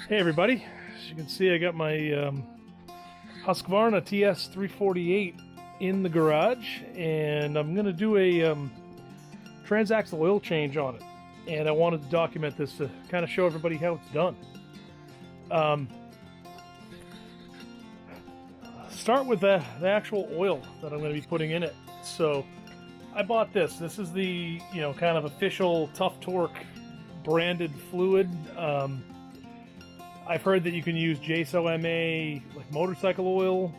Hey everybody, as you can see I got my Husqvarna TS348 in the garage, and I'm going to do a Transaxle oil change on it, and I wanted to document this to kind of show everybody how it's done. Start with the actual oil that I'm going to be putting in it. So I bought this. This is the kind of official Tuff Torque branded fluid. I've heard that you can use JSO-MA like motorcycle oil,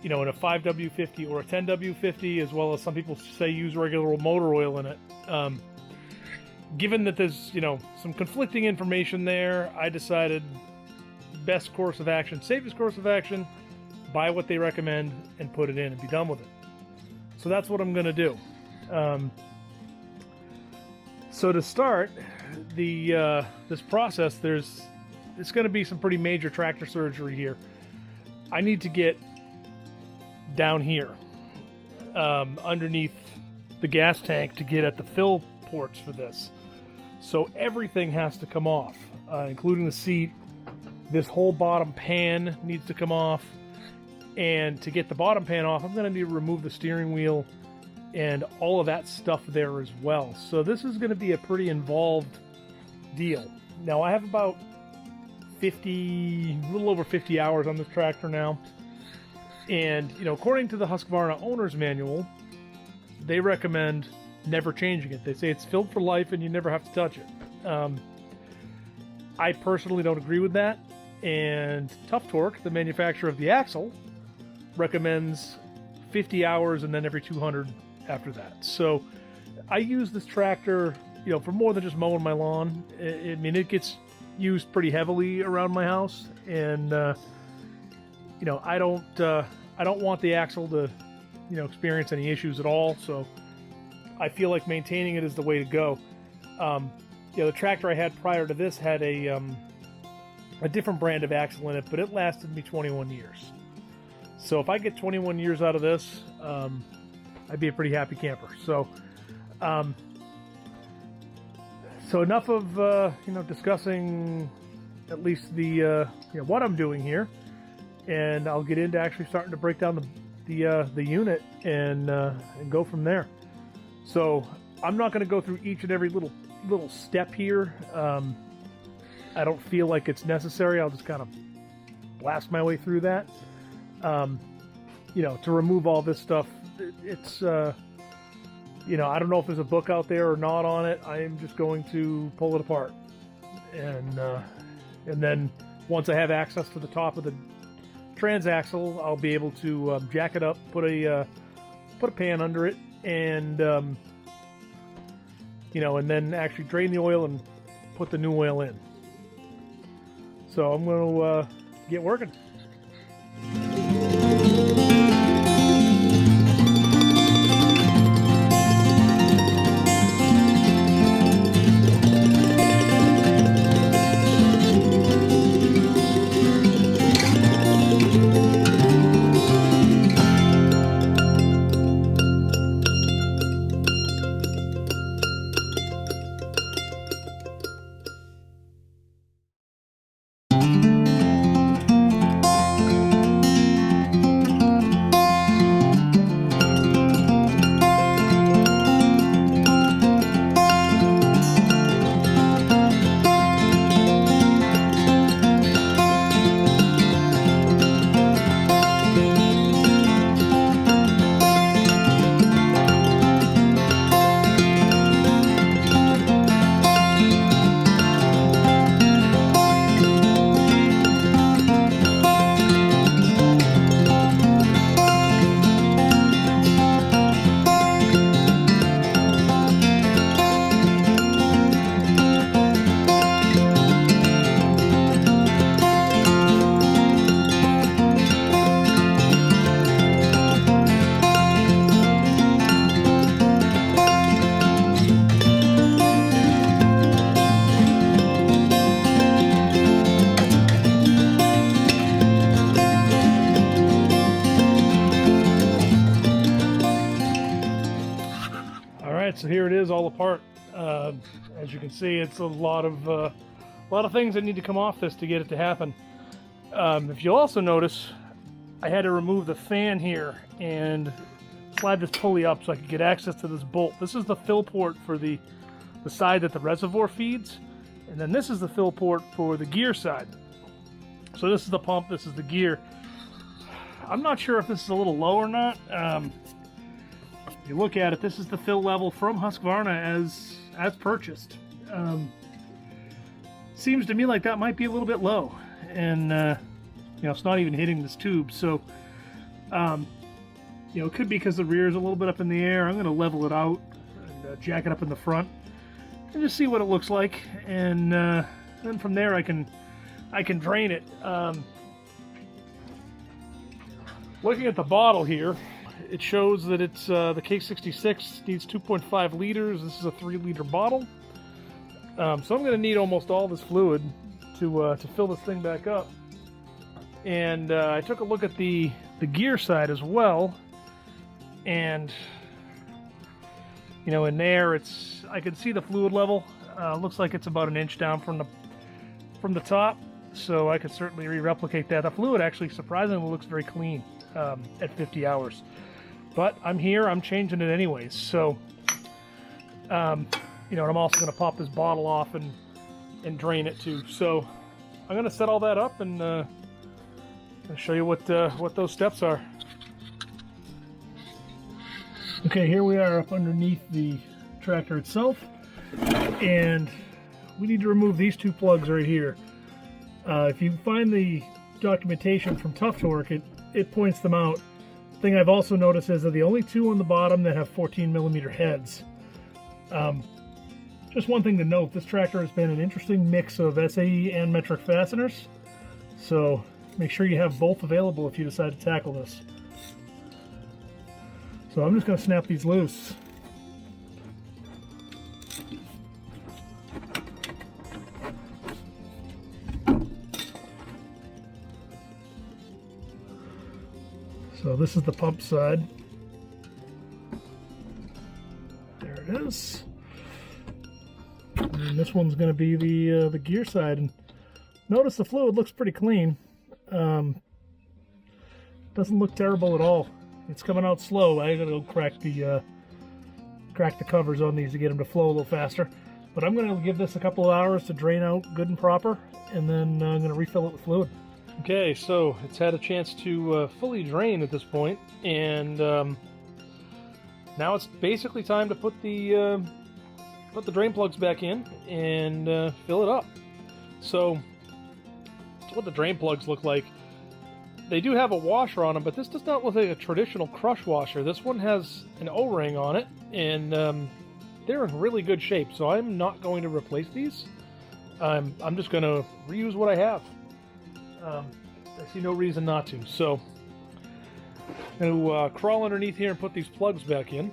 in a 5W50 or a 10W50, as well as some people say use regular motor oil in it. Given that there's some conflicting information there, I decided best course of action, safest course of action, buy what they recommend and put it in and be done with it. So that's what I'm going to do. So to start this process, it's going to be some pretty major tractor surgery here. I need to get down here underneath the gas tank to get at the fill ports for this. So everything has to come off, including the seat. This whole bottom pan needs to come off, and to get the bottom pan off, I'm going to need to remove the steering wheel and all of that stuff there as well. So this is going to be a pretty involved deal. Now I have about a little over 50 hours on this tractor now, and according to the Husqvarna owner's manual, they recommend never changing it. They say it's filled for life and you never have to touch it. I personally don't agree with that, and Tuff Torque, the manufacturer of the axle, recommends 50 hours and then every 200 after that. So I use this tractor for more than just mowing my lawn. I mean, it gets used pretty heavily around my house, and I don't want the axle to experience any issues at all. So I feel like maintaining it is the way to go. The tractor I had prior to this had a different brand of axle in it, but it lasted me 21 years. So if I get 21 years out of this, I'd be a pretty happy camper. So, so enough of discussing at least the what I'm doing here, and I'll get into actually starting to break down the unit and go from there. So I'm not going to go through each and every little step here. I don't feel like it's necessary. I'll just kind of blast my way through that. To remove all this stuff, it's I don't know if there's a book out there or not on it. I am just going to pull it apart, and then once I have access to the top of the transaxle, I'll be able to jack it up, put a pan under it, and and then actually drain the oil and put the new oil in. So I'm going to get working. Alright, so here it is all apart. As you can see, it's a lot of a lot of things that need to come off this to get it to happen. If you'll also notice, I had to remove the fan here and slide this pulley up so I could get access to this bolt. This is the fill port for the side that the reservoir feeds, and then this is the fill port for the gear side. So this is the pump, this is the gear. I'm not sure if this is a little low or not. If you look at it, this is the fill level from Husqvarna as purchased. Seems to me like that might be a little bit low, and you know, it's not even hitting this tube. So you know, it could be because the rear is a little bit up in the air. I'm going to level it out and jack it up in the front and just see what it looks like, and then from there I can drain it. Looking at the bottle here, it shows that it's the K66 needs 2.5 liters. This is a 3-liter bottle. So I'm going to need almost all this fluid to fill this thing back up. And I took a look at the gear side as well, and you know, in there I can see the fluid level. Looks like it's about an inch down from the top, so I could certainly replicate that. The fluid actually surprisingly looks very clean at 50 hours. But I'm here, I'm changing it anyways. So, you know, and I'm also going to pop this bottle off and drain it too. So I'm going to set all that up and I'll show you what those steps are. Okay, here we are up underneath the tractor itself, and we need to remove these two plugs right here. If you find the documentation from Tuff Torque, it points them out. The thing I've also noticed is they're the only two on the bottom that have 14mm heads. Just one thing to note, this tractor has been an interesting mix of SAE and metric fasteners, so make sure you have both available if you decide to tackle this. So I'm just going to snap these loose. So this is the pump side. There it is. And this one's going to be the gear side. And notice the fluid looks pretty clean. Doesn't look terrible at all. It's coming out slow. I gotta go crack the covers on these to get them to flow a little faster. But I'm gonna give this a couple of hours to drain out good and proper, and then I'm gonna refill it with fluid. Okay, so it's had a chance to fully drain at this point, and now it's basically time to put the drain plugs back in and fill it up. So that's what the drain plugs look like. They do have a washer on them, but this does not look like a traditional crush washer. This one has an O-ring on it, and they're in really good shape, so I'm not going to replace these. I'm just going to reuse what I have. I see no reason not to. So I'm going to crawl underneath here and put these plugs back in.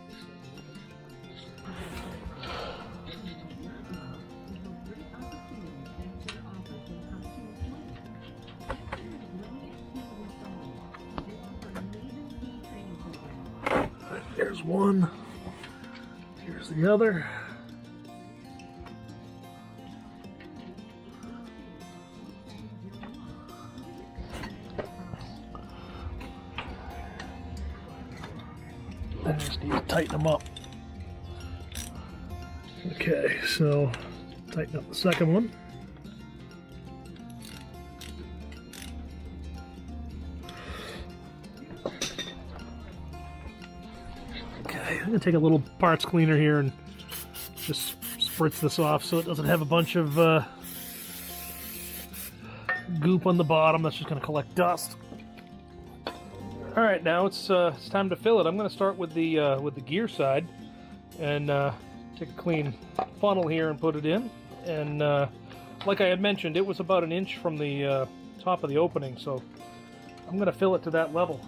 There's one. Here's the other. I just need to tighten them up. Okay, so tighten up the second one. Okay, I'm going to take a little parts cleaner here and just spritz this off so it doesn't have a bunch of goop on the bottom. That's just going to collect dust. All right, now it's time to fill it. I'm going to start with the gear side and take a clean funnel here and put it in. And like I had mentioned, it was about an inch from the top of the opening, so I'm going to fill it to that level.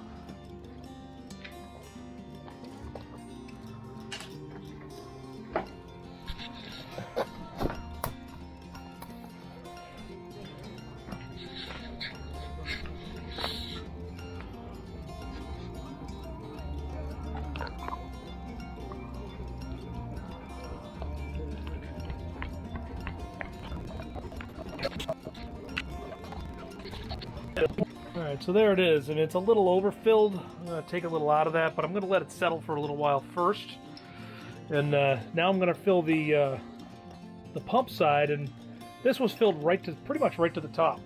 Alright, so there it is, and it's a little overfilled. I'm going to take a little out of that, but I'm going to let it settle for a little while first. And now I'm going to fill the pump side, and this was filled pretty much right to the top.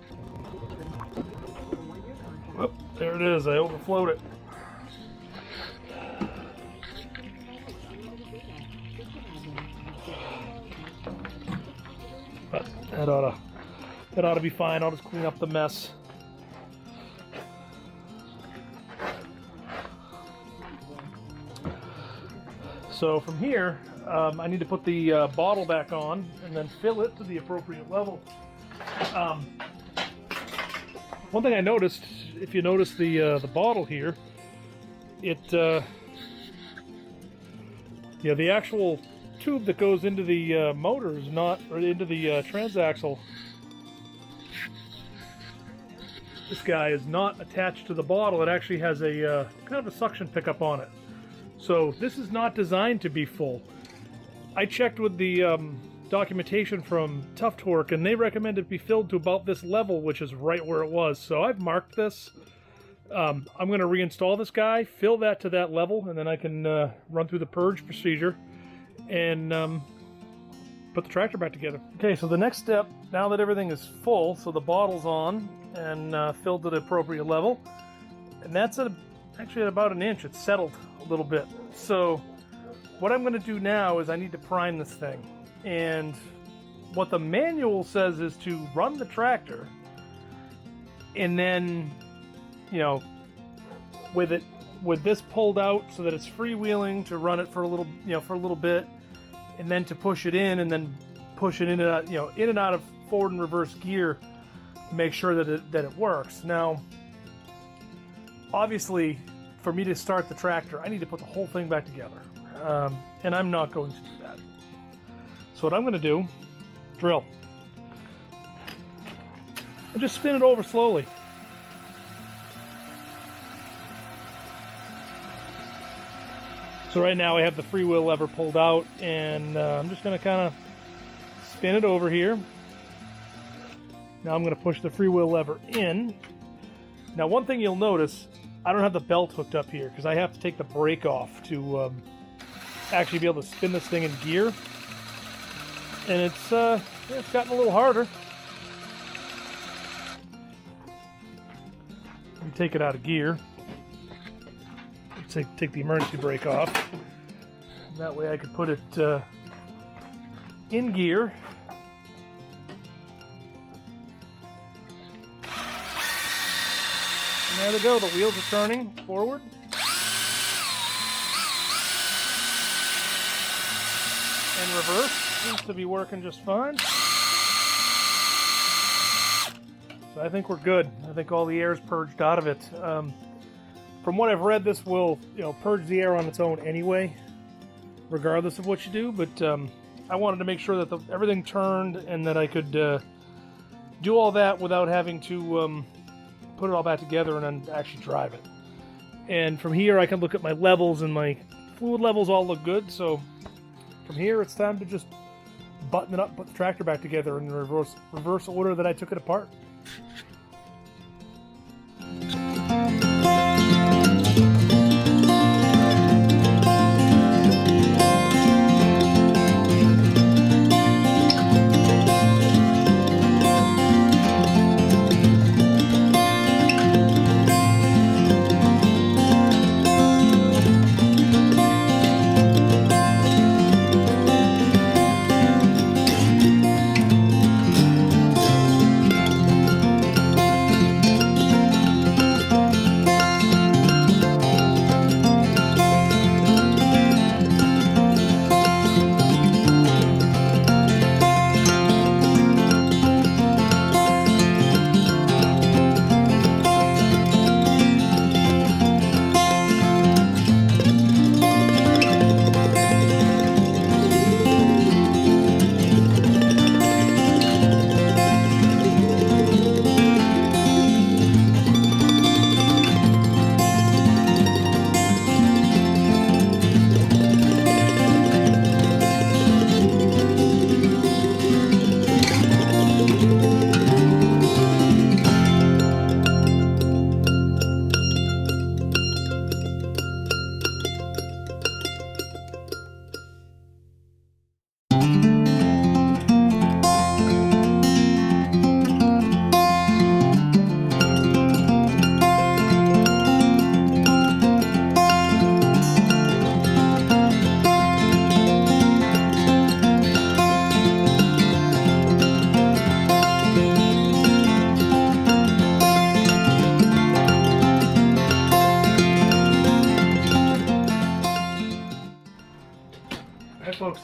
Oh, there it is, I overflowed it. But that ought to be fine. I'll just clean up the mess. So from here, I need to put the bottle back on and then fill it to the appropriate level. One thing I noticed, if you notice the bottle here, the actual tube that goes into the motor is not, or into the transaxle, this guy is not attached to the bottle. It actually has a kind of a suction pickup on it. So this is not designed to be full. I checked with the documentation from Tuff Torque, and they recommend it be filled to about this level, which is right where it was. So I've marked this. I'm going to reinstall this guy, fill that to that level, and then I can run through the purge procedure and put the tractor back together. Okay, so the next step, now that everything is full, so the bottle's on and filled to the appropriate level, and that's actually at about an inch. It's settled a little bit. So what I'm going to do now is I need to prime this thing, and what the manual says is to run the tractor, and then, you know, with this pulled out so that it's freewheeling, to run it for a little bit, and then to push it in, and then push it in and out, in and out of forward and reverse gear to make sure that it works. Now, obviously, for me to start the tractor, I need to put the whole thing back together, and I'm not going to do that. So what I'm going to do, drill, and just spin it over slowly. So right now I have the freewheel lever pulled out, and I'm just going to kind of spin it over here. Now I'm going to push the freewheel lever in. Now one thing you'll notice, I don't have the belt hooked up here because I have to take the brake off to actually be able to spin this thing in gear. And it's gotten a little harder. Let me take it out of gear. Take the emergency brake off. That way I could put it in gear. And there they go, the wheels are turning forward. And reverse seems to be working just fine. So I think we're good. I think all the air's purged out of it. From what I've read, this will, purge the air on its own anyway, regardless of what you do. But I wanted to make sure that everything turned and that I could do all that without having to put it all back together and then actually drive it. And from here, I can look at my levels, and my fluid levels all look good. So from here, it's time to just button it up, put the tractor back together in the reverse order that I took it apart.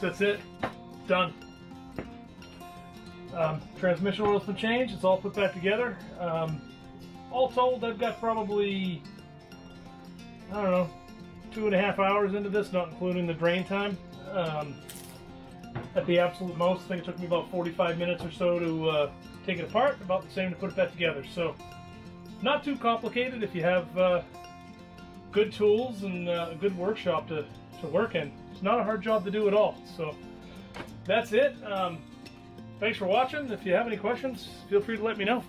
that's it. Done. Transmission oil's been changed. It's all put back together. All told, I've got probably, I don't know, 2.5 hours into this, not including the drain time. At the absolute most, I think it took me about 45 minutes or so to take it apart, about the same to put it back together. So, not too complicated if you have good tools and a good workshop to work in. It's not a hard job to do at all. So, that's it. Thanks for watching. If you have any questions, feel free to let me know.